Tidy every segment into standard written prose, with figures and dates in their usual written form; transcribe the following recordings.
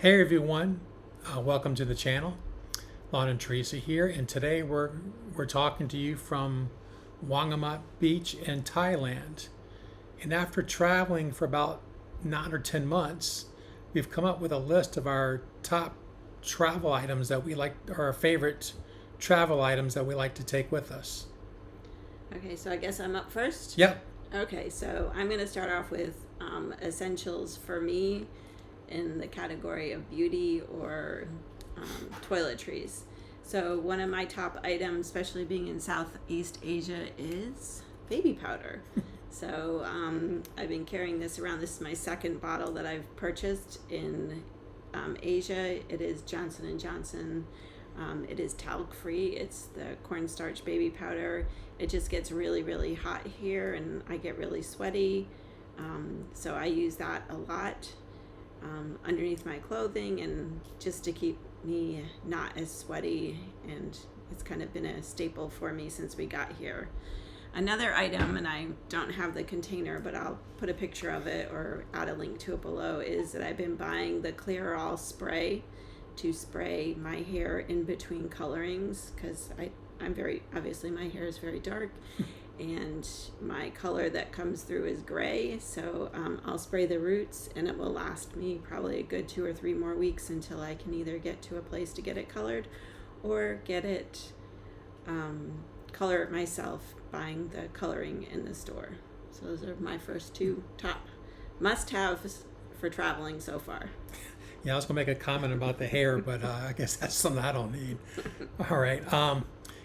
Hey everyone, welcome to the channel. Lon and Teresa here, and today we're talking to you from Wangamat Beach in Thailand. And after traveling for about 9 or 10 months, we've come up with a list of our top travel items that we like, or our favorite travel items that we like to take with us. Okay, so I guess I'm up first? Yep. Okay, so I'm going to start off with essentials for me in the category of beauty or toiletries. So one of my top items, especially being in Southeast Asia, is baby powder. So I've been carrying this around. This is my second bottle that I've purchased in Asia. It is Johnson & Johnson. It is talc free. It's the cornstarch baby powder. It just gets really, really hot here and I get really sweaty. So I use that a lot underneath my clothing and just to keep me not as sweaty, and it's kind of been a staple for me since we got here. Another item, and I don't have the container, but I'll put a picture of it or add a link to it below, is that I've been buying the Clear All spray to spray my hair in between colorings, because I'm very, obviously my hair is very dark and my color that comes through is gray, so I'll spray the roots and it will last me probably a good 2 or 3 more weeks until I can either get to a place to get it colored or get it color it myself buying the coloring in the store. So those are my first 2 top must-haves for traveling so far. Yeah, I was going to make a comment about the hair, but I guess that's something I don't need. All right.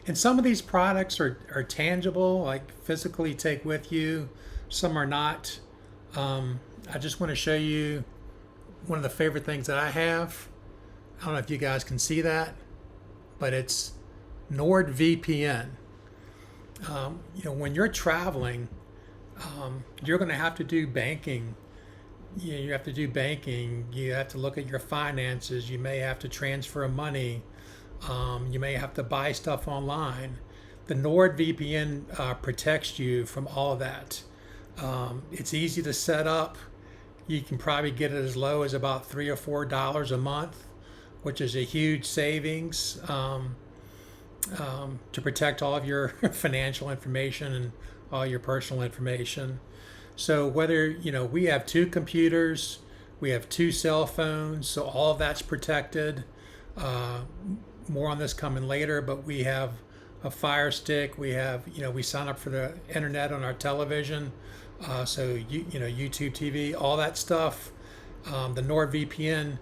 And some of these products are tangible, like physically take with you. Some are not. I just want to show you one of the favorite things that I have. I don't know if you guys can see that, but it's NordVPN. When you're traveling, you're going to have to do banking. You have to do banking. You have to look at your finances. You may have to transfer money. You may have to buy stuff online. The NordVPN protects you from all of that. It's easy to set up. You can probably get it as low as about $3 or $4 a month, which is a huge savings to protect all of your financial information and all your personal information. So whether, we have 2 computers, we have 2 cell phones, so all of that's protected. More on this coming later, but we have a Fire Stick. We have, we sign up for the internet on our television. So, YouTube TV, all that stuff. The NordVPN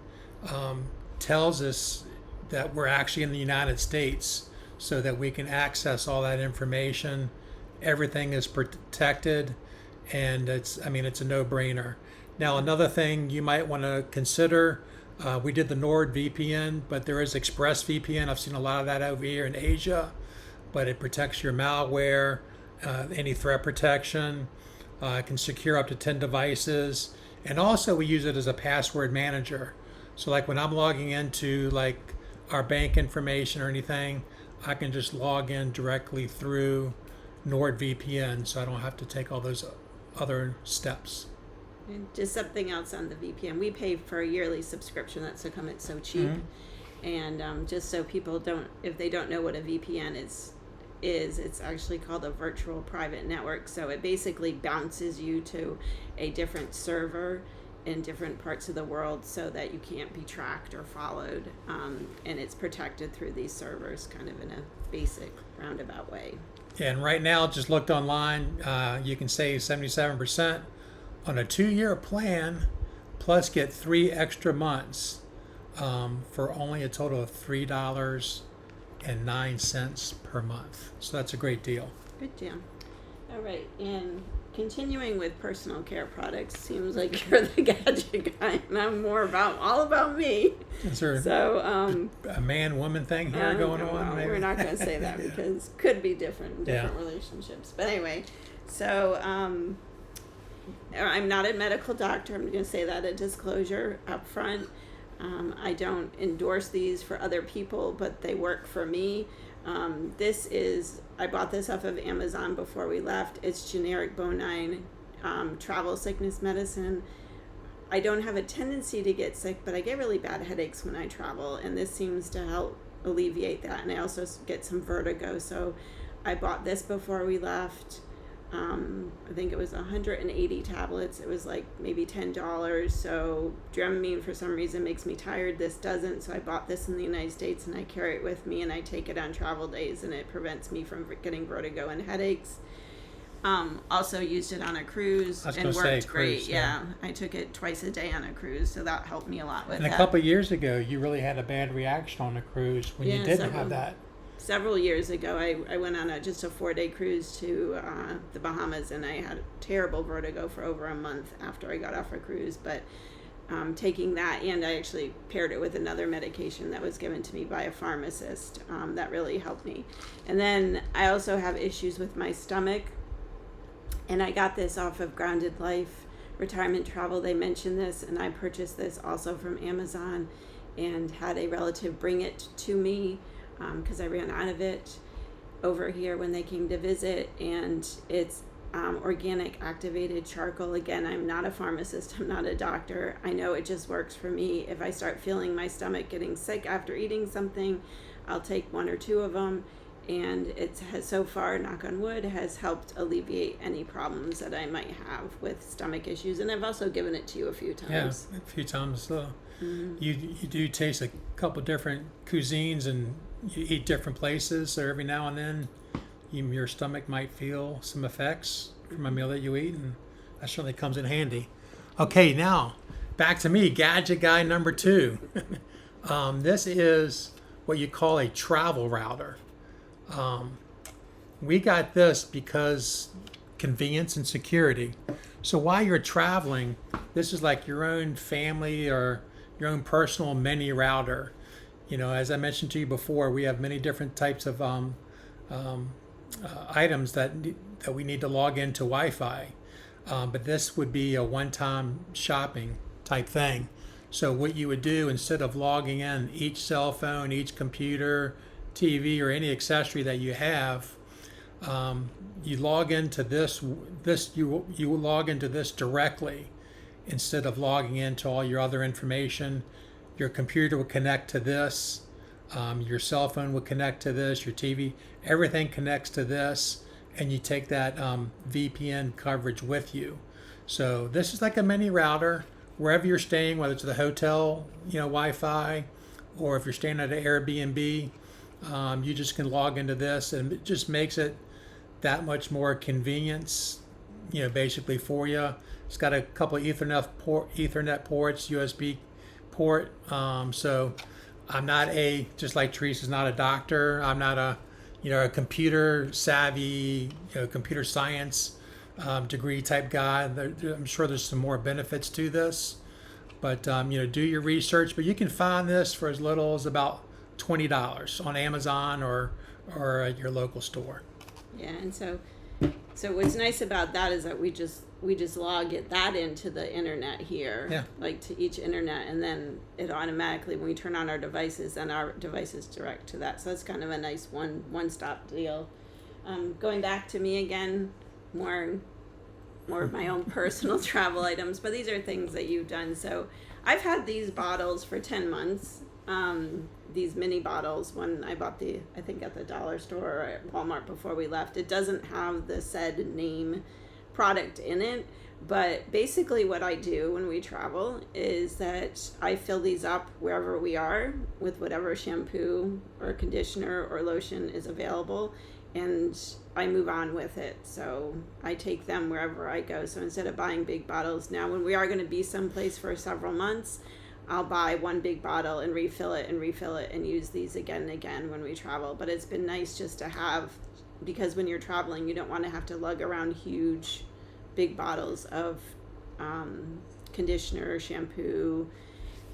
tells us that we're actually in the United States so that we can access all that information. Everything is protected, and it's a no-brainer. Now, another thing you might want to consider, we did the NordVPN, but there is ExpressVPN. I've seen a lot of that over here in Asia, but it protects your malware, any threat protection. It can secure up to 10 devices. And also we use it as a password manager. So like when I'm logging into like our bank information or anything, I can just log in directly through NordVPN, so I don't have to take all those other steps. And just something else on the VPN. We pay for a yearly subscription. That's how come it's so cheap. Mm-hmm. And just so people if they don't know what a VPN is, it's actually called a virtual private network. So it basically bounces you to a different server in different parts of the world so that you can't be tracked or followed. And it's protected through these servers kind of in a basic roundabout way. Yeah, and right now, just looked online, you can save 77% on a 2-year plan, plus get 3 extra months for only a total of $3.09 per month. So that's a great deal. Good deal. All right, and continuing with personal care products, seems like you're the gadget guy, and I'm all about me. Is there a man-woman thing here going on? Well, we're not going to say that because could be different relationships. But anyway, so I'm not a medical doctor. I'm going to say that a disclosure up front. I don't endorse these for other people, but they work for me. I bought this off of Amazon before we left. It's generic Bonine travel sickness medicine. I don't have a tendency to get sick, but I get really bad headaches when I travel, and this seems to help alleviate that. And I also get some vertigo, so I bought this before we left. I think it was 180 tablets. It was like maybe $10. So Dramamine for some reason makes me tired. This doesn't. So I bought this in the United States and I carry it with me and I take it on travel days and it prevents me from getting vertigo and headaches. Also used it on a cruise and worked great. Cruise, yeah. I took it twice a day on a cruise, so that helped me a lot with and that. a couple of years ago, you really had a bad reaction on a cruise when you didn't have that. Several years ago, I went on just a 4-day cruise to the Bahamas, and I had terrible vertigo for over a month after I got off a cruise. But taking that, and I actually paired it with another medication that was given to me by a pharmacist, that really helped me. And then I also have issues with my stomach, and I got this off of Grounded Life Retirement Travel. They mentioned this, and I purchased this also from Amazon and had a relative bring it to me because I ran out of it over here when they came to visit. And it's organic activated charcoal. Again, I'm not a pharmacist, I'm not a doctor. I know it just works for me. If I start feeling my stomach getting sick after eating something, I'll take 1 or 2 of them. And it has so far, knock on wood, has helped alleviate any problems that I might have with stomach issues. And I've also given it to you a few times. Yeah, a few times. You do taste a couple different cuisines and you eat different places. So every now and then, your stomach might feel some effects from a meal that you eat, and that certainly comes in handy. Okay, now back to me, gadget guy number 2. This is what you call a travel router. We got this because convenience and security. So while you're traveling, this is like your own family or your own personal mini router. As I mentioned to you before, we have many different types of items that we need to log into Wi-Fi. But this would be a one-time shopping type thing. So what you would do, instead of logging in each cell phone, each computer, TV, or any accessory that you have, you log into this. You log into this directly instead of logging into all your other information. Your computer will connect to this. Your cell phone will connect to this. Your TV, everything connects to this, and you take that VPN coverage with you. So this is like a mini router wherever you're staying, whether it's the hotel, Wi-Fi, or if you're staying at an Airbnb. You just can log into this, and it just makes it that much more convenience, basically for you. It's got a couple of Ethernet ports, USB port. So I'm not just like Teresa's not a doctor. I'm not a computer savvy, computer science degree type guy. I'm sure there's some more benefits to this, but do your research. But you can find this for as little as about $20 on Amazon or at your local store. Yeah, and so what's nice about that is that we just log that into the internet here, yeah, like to each internet, and then it automatically, when we turn on our devices, then our devices direct to that. So it's kind of a nice one-stop deal. Going back to me again, more of my own personal travel items, but these are things that you've done. So I've had these bottles for 10 months. These mini bottles, when I bought I think at the dollar store or at Walmart before we left. It doesn't have the said name product in it, but basically what I do when we travel is that I fill these up wherever we are with whatever shampoo or conditioner or lotion is available, and I move on with it. So I take them wherever I go. So instead of buying big bottles, now when we are going to be someplace for several months, I'll buy one big bottle and refill it and use these again and again when we travel. But it's been nice just to have, because when you're traveling, you don't want to have to lug around huge, big bottles of conditioner, shampoo,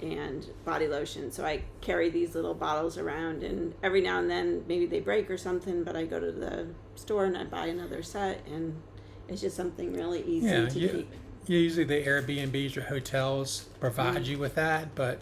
and body lotion. So I carry these little bottles around, and every now and then maybe they break or something, but I go to the store and I buy another set, and it's just something really easy to keep. Usually the Airbnbs or hotels provide you with that, but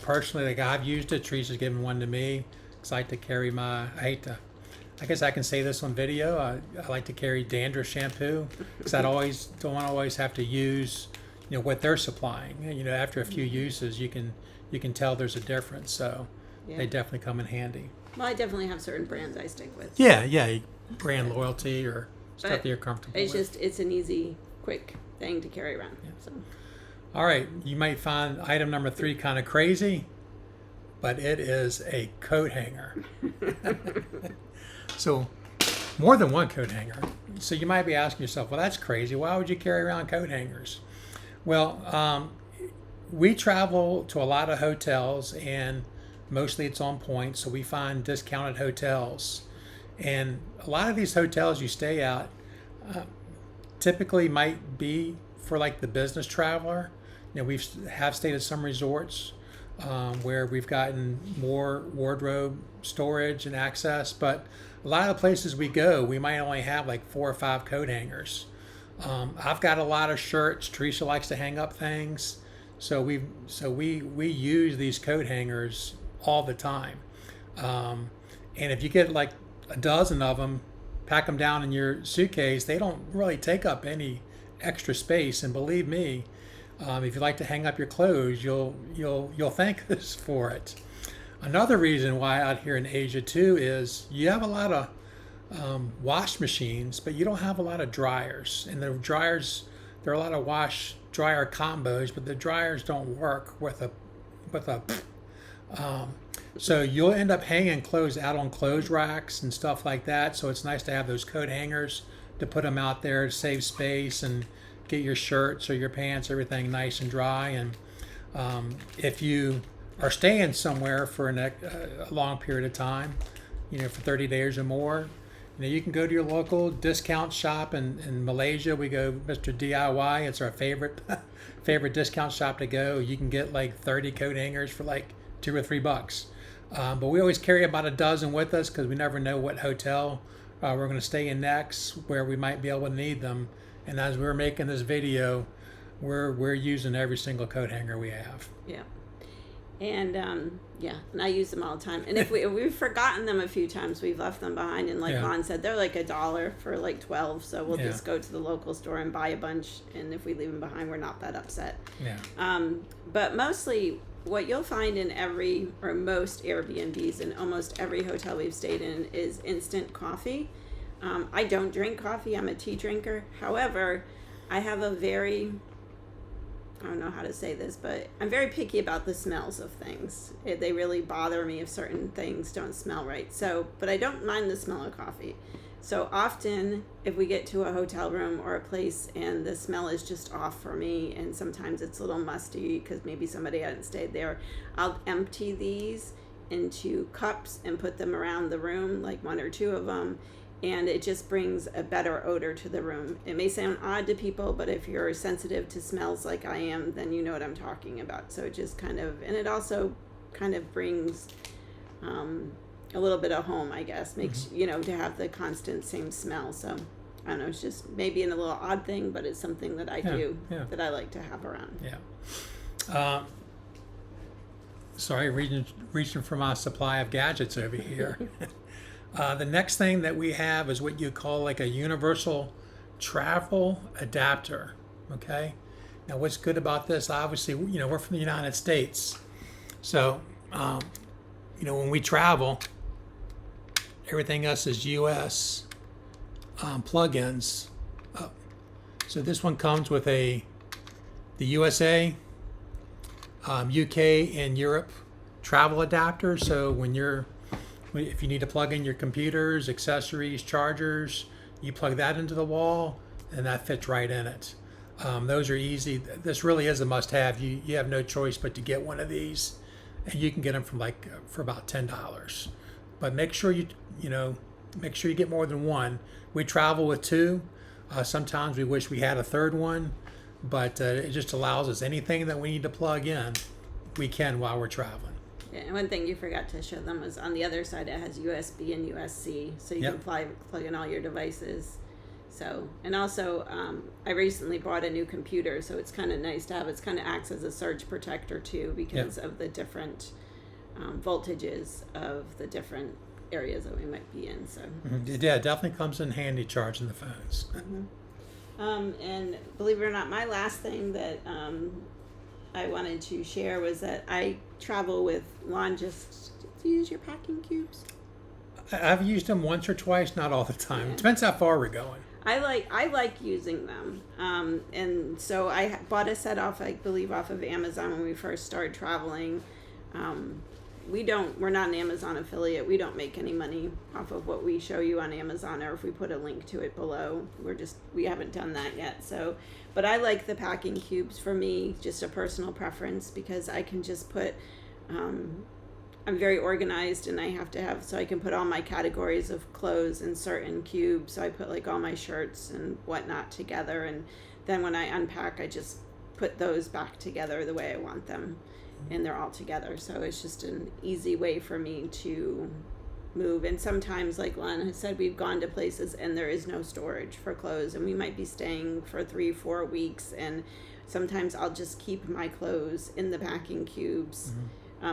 personally, like I've used it. Teresa's given one to me because I like to carry I guess I can say this on video. I like to carry dandruff shampoo because I don't always have to use what they're supplying. After a few uses, you can tell there's a difference. So Yeah. they definitely come in handy. Well, I definitely have certain brands I stick with. Yeah, brand loyalty or stuff But that you're comfortable It's with. just it's an easy, quick thing to carry around. So All right, you might find item number 3 kind of crazy, but it is a coat hanger. So, more than one coat hanger. So you might be asking yourself, well, that's crazy. Why would you carry around coat hangers? Well, we travel to a lot of hotels, and mostly it's on point, so we find discounted hotels. And a lot of these hotels you stay at typically might be for like the business traveler. We have stayed at some resorts where we've gotten more wardrobe storage and access, but a lot of the places we go, we might only have like 4 or 5 coat hangers. I've got a lot of shirts. Teresa likes to hang up things, so we use these coat hangers all the time. And if you get like a dozen of them, pack them down in your suitcase, they don't really take up any extra space. And believe me, if you like to hang up your clothes, you'll thank us for it. Another reason why out here in Asia too is you have a lot of wash machines, but you don't have a lot of dryers. And the dryers, there are a lot of wash dryer combos, but the dryers don't work with a so you'll end up hanging clothes out on clothes racks and stuff like that. So it's nice to have those coat hangers to put them out there to save space and get your shirts or your pants, everything nice and dry. And if you are staying somewhere for a long period of time, for 30 days or more, you can go to your local discount shop. In Malaysia, we go Mr. DIY. It's our favorite discount shop to go. You can get like 30 coat hangers for like $2 or $3. But we always carry about a dozen with us because we never know what hotel we're going to stay in next, where we might be able to need them. And as we're making this video, we're using every single coat hanger we have. Yeah. And and I use them all the time. And if we've forgotten them a few times, we've left them behind. And like Vaughn said, they're like $1 for like 12. So we'll just go to the local store and buy a bunch. And if we leave them behind, we're not that upset. Yeah. But mostly, what you'll find in every or most Airbnbs and almost every hotel we've stayed in is instant coffee. I don't drink coffee. I'm a tea drinker. However, I have I don't know how to say this, but I'm very picky about the smells of things. They really bother me if certain things don't smell right. But I don't mind the smell of coffee. So often, if we get to a hotel room or a place and the smell is just off for me, and sometimes it's a little musty because maybe somebody hadn't stayed there, I'll empty these into cups and put them around the room, like 1 or 2 of them, and it just brings a better odor to the room. It may sound odd to people, but if you're sensitive to smells like I am, then you know what I'm talking about. So it just and it also kind of brings a little bit of home, I guess, makes, to have the constant same smell. So I don't know, it's just maybe a little odd thing, but it's something that I do that I like to have around. Yeah. Sorry, reaching for my supply of gadgets over here. The next thing that we have is what you call like a universal travel adapter. Okay. Now, what's good about this? Obviously, we're from the United States, so when we travel, everything else is U.S. Plugins. So this one comes with the USA, UK, and Europe travel adapter. So if you need to plug in your computers, accessories, chargers, you plug that into the wall, and that fits right in it. Those are easy. This really is a must-have. You have no choice but to get one of these, and you can get them for about $10. But make sure you get more than one. We travel with 2. Sometimes we wish we had a third one, but it just allows us anything that we need to plug in, we can while we're traveling. Yeah, and one thing you forgot to show them was on the other side it has USB and USB, so you can plug in all your devices. So, and also I recently bought a new computer, so it's kind of nice to have. It kind of acts as a surge protector too, because of the different voltages of the different areas that we might be in. So yeah, it definitely comes in handy charging the phones. And believe it or not, my last thing that I wanted to share was that I travel with Longest. Do you use your packing cubes? I've used them once or twice, not all the time. Yeah. It depends how far we're going. I like using them, and so I bought a set off, I believe, off of Amazon when we first started traveling. We're not an Amazon affiliate. We don't make any money off of what we show you on Amazon, or if we put a link to it below. We haven't done that yet. So, but I like the packing cubes. For me, just a personal preference, because I can just put. I'm very organized, and I have to have, so I can put all my categories of clothes in certain cubes. So I put like all my shirts and whatnot together, and then when I unpack, I just put those back together the way I want them, and they're all together. So it's just an easy way for me to move. And sometimes, like Len has said, we've gone to places and there is no storage for clothes, and we might be staying for 3-4 weeks, and sometimes I'll just keep my clothes in the packing cubes.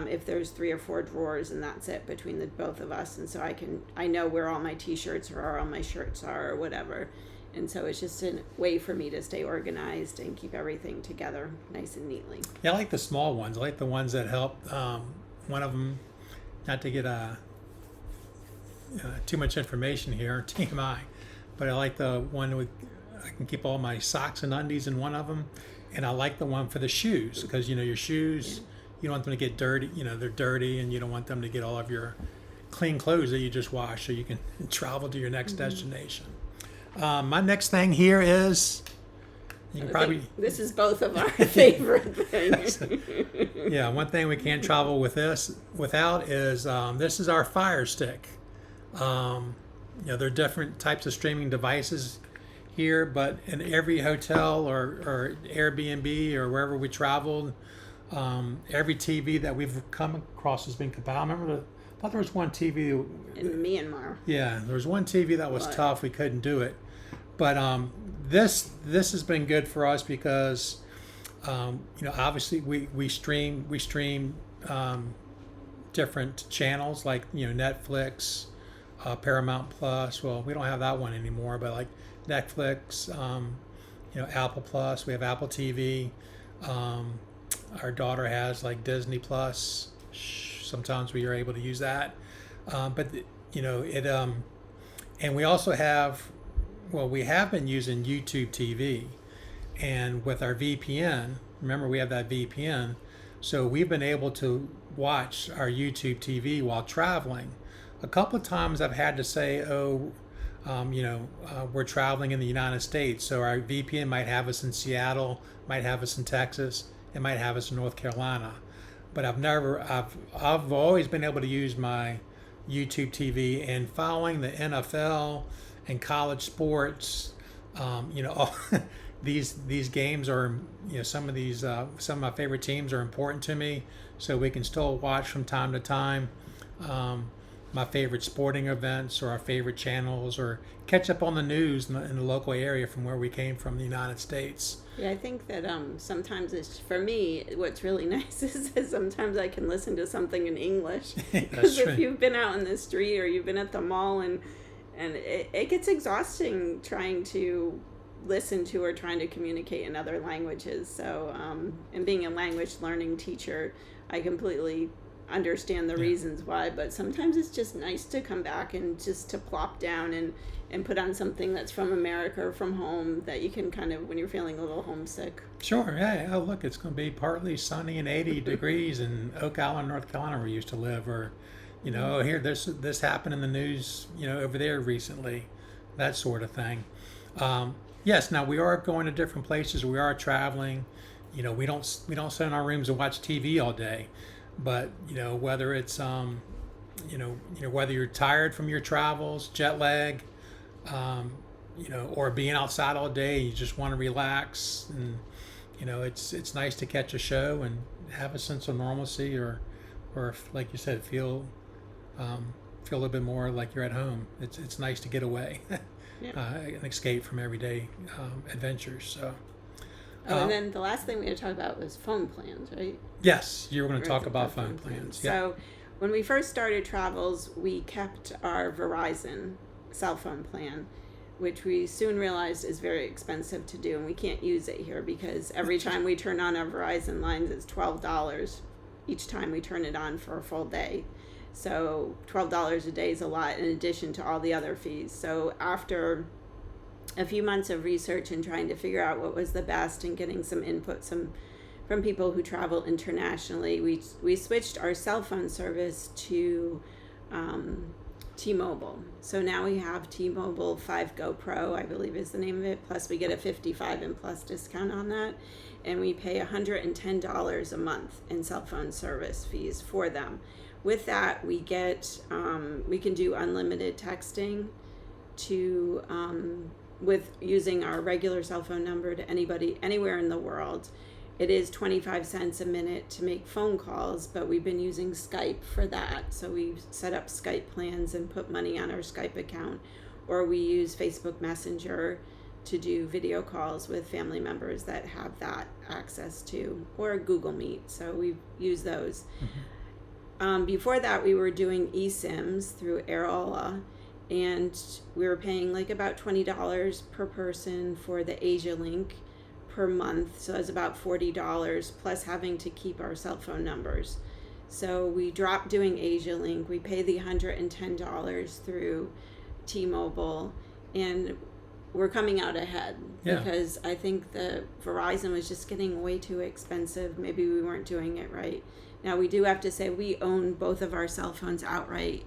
If there's 3 or 4 drawers, and that's it between the both of us, and so I know where all my t-shirts or all my shirts are or whatever, and so it's just a way for me to stay organized and keep everything together nice and neatly. Yeah, I like the small ones. I like the ones that help. One of them, not to get too much information here, TMI, but I like the one with, I can keep all my socks and undies in one of them, and I like the one for the shoes, because your shoes. Yeah. You don't want them to get dirty, they're dirty, and you don't want them to get all of your clean clothes that you just washed, so you can travel to your next destination. My next thing here is, you can probably... This is both of our favorite things. Yeah, one thing we can't travel without is, this is our Fire Stick. There are different types of streaming devices here, but in every hotel or Airbnb or wherever we traveled, every TV that we've come across has been compatible. I thought there was one TV in Myanmar. Yeah, there was one TV that was tough. We couldn't do it, but this has been good for us because obviously we stream different channels like Netflix, Paramount Plus. Well, we don't have that one anymore, but like Netflix, Apple Plus. We have Apple TV. Our daughter has like Disney Plus. Sometimes we are able to use that, but and we also have, we have been using YouTube TV, and with our VPN, remember we have that VPN, so we've been able to watch our YouTube TV while traveling. A couple of times I've had to say, we're traveling in the United States, so our VPN might have us in Seattle, might have us in Texas. It might have us in North Carolina, but I've always been able to use my YouTube TV, and following the NFL and college sports. All these games are, some of my favorite teams are important to me, so we can still watch from time to time my favorite sporting events or our favorite channels, or catch up on the news in the local area from where we came from, the United States. Yeah, I think that sometimes for me, what's really nice is that sometimes I can listen to something in English. Because if you've been out in the street or you've been at the mall, and it gets exhausting trying to listen to or trying to communicate in other languages. So, and being a language learning teacher, I completely understand the reasons why, but sometimes it's just nice to come back and just to plop down and put on something that's from America or from home, that you can kind of, when you're feeling a little homesick. Sure, yeah. Oh, look, it's going to be partly sunny and 80 degrees in Oak Island, North Carolina, where we used to live, or, here, this happened in the news, over there recently, that sort of thing. Yes, now we are going to different places. We are traveling. We don't sit in our rooms and watch TV all day. But whether it's whether you're tired from your travels, jet lag, or being outside all day, you just want to relax, and it's nice to catch a show and have a sense of normalcy, or like you said, feel a little bit more like you're at home. It's nice to get away, and escape from everyday adventures. So. And then the last thing we had to talk about was phone plans, right? Yes, you were going to talk about phone plans. Yeah. So when we first started travels, we kept our Verizon cell phone plan. which we soon realized is very expensive to do, and we can't use it here because every time we turn on our Verizon lines, it's $12 each time we turn it on for a full day. So $12 a day is a lot in addition to all the other fees. So after a few months of research and trying to figure out what was the best and getting some input from people who travel internationally, we switched our cell phone service to T-Mobile. So now we have T-Mobile 5 Go Pro, I believe is the name of it. Plus we get a 55 and plus discount on that. And we pay $110 a month in cell phone service fees for them. With that, we get, we can do unlimited texting with using our regular cell phone number to anybody, anywhere in the world. It is 25 cents a minute to make phone calls, but we've been using Skype for that. So we set up Skype plans and put money on our Skype account, or we use Facebook Messenger to do video calls with family members that have that access to, or Google Meet. So we use those. Before that, we were doing eSIMs through Aerola, and we were paying like about $20 per person for the Asia link per month. So that's about $40 plus having to keep our cell phone numbers. So we dropped doing Asia link. We pay the $110 through T-Mobile, and we're coming out ahead because I think the Verizon was just getting way too expensive. Maybe we weren't doing it right. Now we do have to say we own both of our cell phones outright.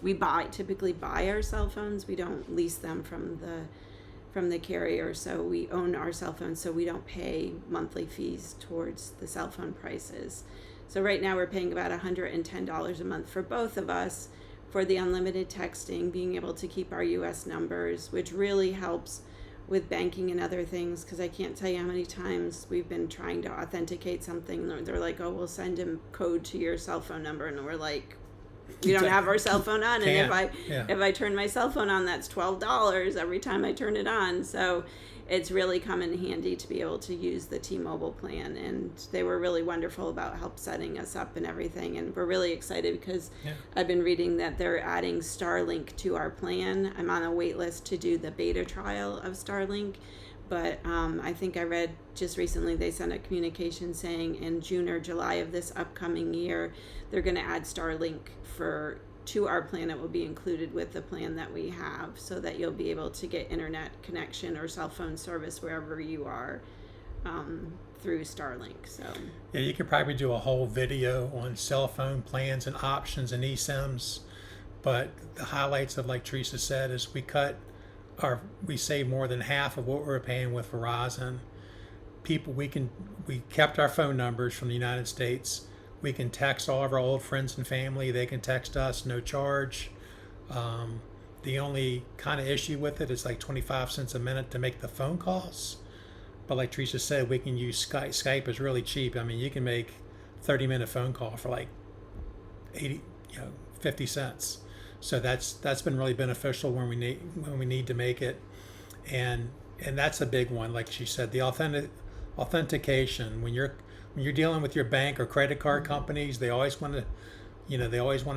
We typically buy our cell phones. We don't lease them from the carrier. So we own our cell phones, so we don't pay monthly fees towards the cell phone prices. So right now we're paying about $110 a month for both of us for the unlimited texting, being able to keep our US numbers, which really helps with banking and other things, because I can't tell you how many times we've been trying to authenticate something. They're like, oh, we'll send a code to your cell phone number, and we're like, we don't have our cell phone on, and if I turn my cell phone on, that's $12 every time I turn it on. So it's really come in handy to be able to use the T-Mobile plan, and they were really wonderful about help setting us up and everything. And we're really excited because I've been reading that they're adding Starlink to our plan. I'm on a wait list to do the beta trial of Starlink, but I think I read just recently they sent a communication saying in June or July of this upcoming year they're going to add Starlink to our plan. It will be included with the plan that we have, so that you'll be able to get internet connection or cell phone service wherever you are through Starlink. So you could probably do a whole video on cell phone plans and options and eSIMs, but the highlights of, like Teresa said, is we save more than half of what we were paying with Verizon. We kept our phone numbers from the United States. We can text all of our old friends and family. They can text us, no charge. The only kind of issue with it is like 25 cents a minute to make the phone calls. But like Teresa said, we can use Skype. Skype is really cheap. I mean, you can make 30-minute phone call for like 50 cents. So that's been really beneficial when we need to make it. And that's a big one. Like she said, the authentication. When you're dealing with your bank or credit card companies, they always want to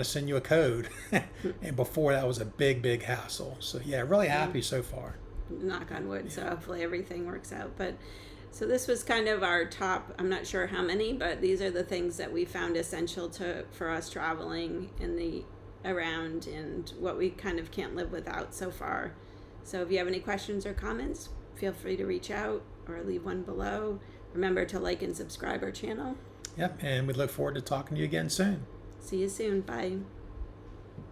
send you a code. And before, that was a big hassle. So really happy so far. Knock on wood. So hopefully everything works out. But so this was kind of our top, I'm not sure how many, but these are the things that we found essential for us traveling around, and what we kind of can't live without so far. So if you have any questions or comments, feel free to reach out or leave one below. Remember to like and subscribe our channel. Yep, and we look forward to talking to you again soon. See you soon. Bye.